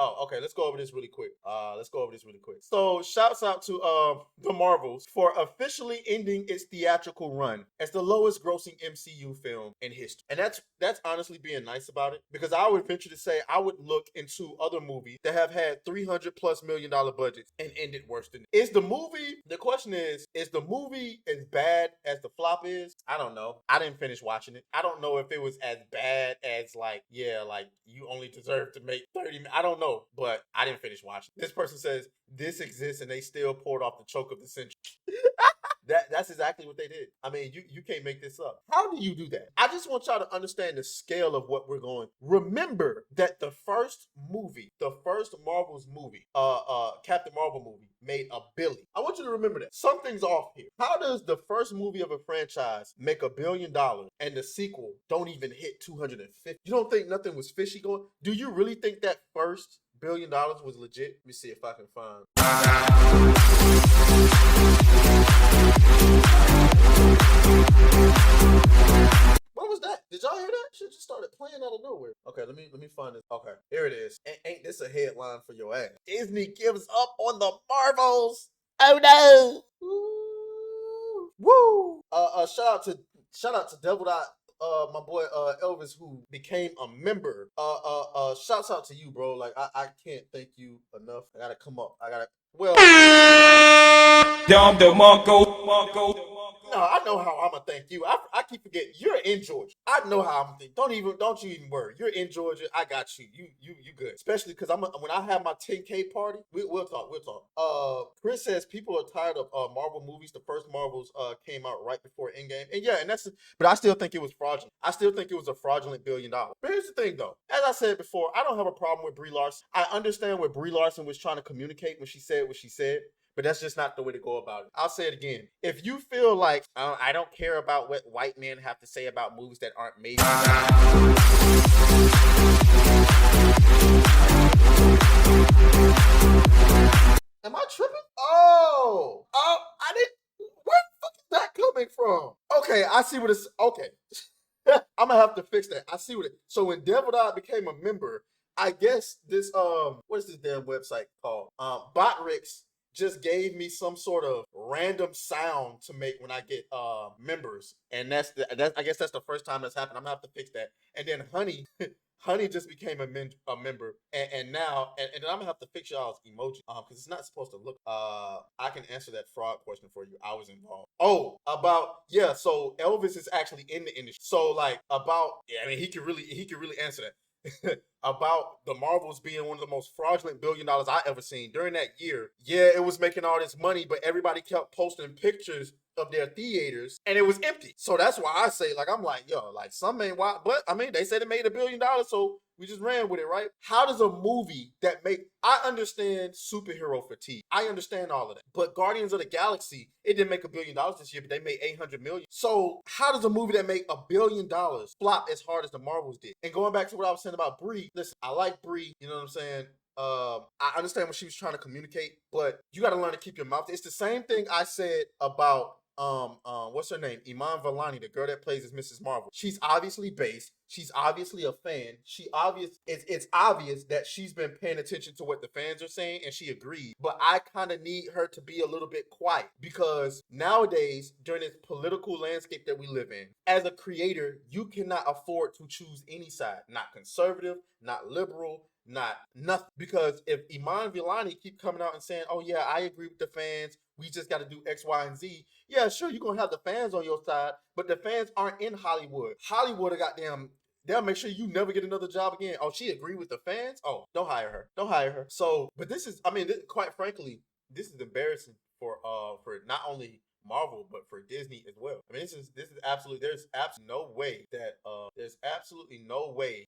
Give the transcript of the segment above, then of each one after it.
Oh, okay. Let's go over this really quick. So, shouts out to the Marvels for officially ending its theatrical run as the lowest grossing MCU film in history. And that's honestly being nice about it, because I would venture to say I would look into other movies that have had $300+ million budgets and ended worse than it. The question is the movie as bad as the flop is? I don't know. I didn't finish watching it. I don't know if it was as bad as like you only deserve to make 30. I don't know, but I didn't finish watching. This person says this exists and they still poured off the choke of the century. That's exactly what they did. I mean, you can't make this up. How do you do that? I just want y'all to understand the scale of what we're going. Remember that the first Marvel's movie, Captain Marvel movie, made $1 billion. I want you to remember that. Something's off here. How does the first movie of a franchise make $1 billion and the sequel don't even hit 250? You don't think nothing was fishy going? Do you really think that first $1 billion was legit? Let me see if I can find. What was that? Did y'all hear that? Shit just started playing out of nowhere. Okay, let me find this. Okay, here it is. Ain't this a headline for your ass? Disney gives up on the Marvels. Oh no! Ooh. Woo! Shout out to Devil Dot. My boy Elvis, who became a member. Shouts out to you, bro. Like I can't thank you enough. I gotta come up. No, I know how I'm gonna thank you. I keep forgetting you're in Georgia. I know how I'm gonna thank. Don't you even worry. You're in Georgia. I got you. You good. Especially because when I have my 10K party, we'll talk. Chris says people are tired of Marvel movies. The first Marvels came out right before Endgame, but I still think it was fraudulent. I still think it was a fraudulent $1 billion. But here's the thing, though. As I said before, I don't have a problem with Brie Larson. I understand what Brie Larson was trying to communicate when she said what she said. But that's just not the way to go about it. I'll say it again. If you feel like, I don't care about what white men have to say about movies that aren't made. Am I tripping? Oh, I didn't. Where the fuck is that coming from? Okay, I see what it's. Okay. I'm going to have to fix that. I see what it. So when Devil Dot became a member, I guess this, what is this damn website called? Botrix just gave me some sort of random sound to make when I get members, and I guess that's the first time that's happened. I'm gonna have to fix that. And then Honey just became a member, and now and I'm gonna have to fix y'all's emoji because it's not supposed to look. I can answer that fraud question for you. I was involved. So Elvis is actually in the industry. So he could really answer that. About the Marvels being one of the most fraudulent $1 billion I ever seen during that year. Yeah, it was making all this money, but everybody kept posting pictures of their theaters and it was empty. So that's why I say, I'm like, yo, some ain't wild, but I mean, they said it made $1 billion, so we just ran with it, right? How does a movie I understand superhero fatigue. I understand all of that. But Guardians of the Galaxy, it didn't make $1 billion this year, but they made $800 million. So how does a movie that made $1 billion flop as hard as the Marvels did? And going back to what I was saying about Brie, listen, I like Brie, you know what I'm saying? I understand what she was trying to communicate, but you got to learn to keep your mouth. It's the same thing I said about what's her name? Iman Vellani, the girl that plays as Mrs. Marvel. She's obviously based. She's obviously a fan. It's obvious that she's been paying attention to what the fans are saying, and she agreed. But I kind of need her to be a little bit quiet, because nowadays, during this political landscape that we live in, as a creator, you cannot afford to choose any side. Not conservative, not liberal, not nothing. Because if Iman Vellani keep coming out and saying, oh yeah, I agree with the fans, we just got to do X, Y, and Z. Yeah, sure, you're going to have the fans on your side, but the fans aren't in Hollywood. Hollywood, they'll make sure you never get another job again. Oh, she agreed with the fans? Oh, don't hire her. So, but quite frankly, this is embarrassing for not only Marvel, but for Disney as well. I mean, this is absolutely, there's absolutely no way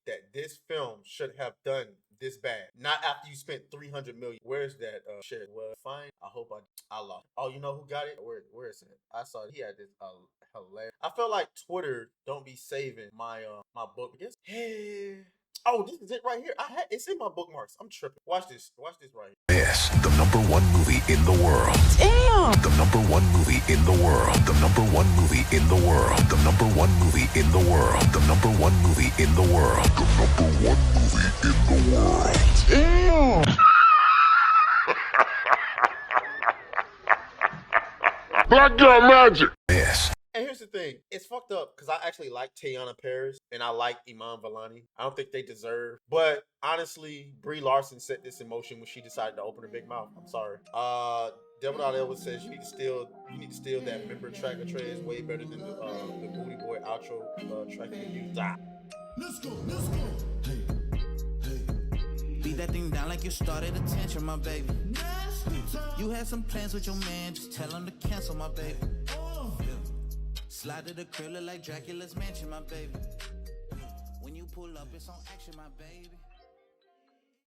that this film should have done this bad. Not after you spent $300 million. Where's that shit? Well, fine. I hope I lost. Oh, you know who got it? Where is it? I saw he had this hilarious. I feel like Twitter don't be saving my book. I guess. Hey. Oh, this is it right here. It's in my bookmarks. I'm tripping. Watch this right here. Yes, the #1 movie in the world. Damn. The #1 movie in the world. The #1 movie in the world. The #1 movie in the world. The #1 movie in the world. The #1 movie in the world. Damn. I got magic. Yes. And here's the thing, it's fucked up because I actually like Teyana Paris and I like Iman Vellani. I don't think they deserve, but honestly, Brie Larson set this in motion when she decided to open her big mouth. I'm sorry. Devil.Elwood says you need to steal that member track of Trey is way better than the Booty Boy outro track you used. Ah. Let's go. Beat that thing down like you started attention, my baby. You had some plans with your man, just tell him to cancel, my baby. Slide to the crib, look like Dracula's mansion, my baby. When you pull up, it's on action, my baby.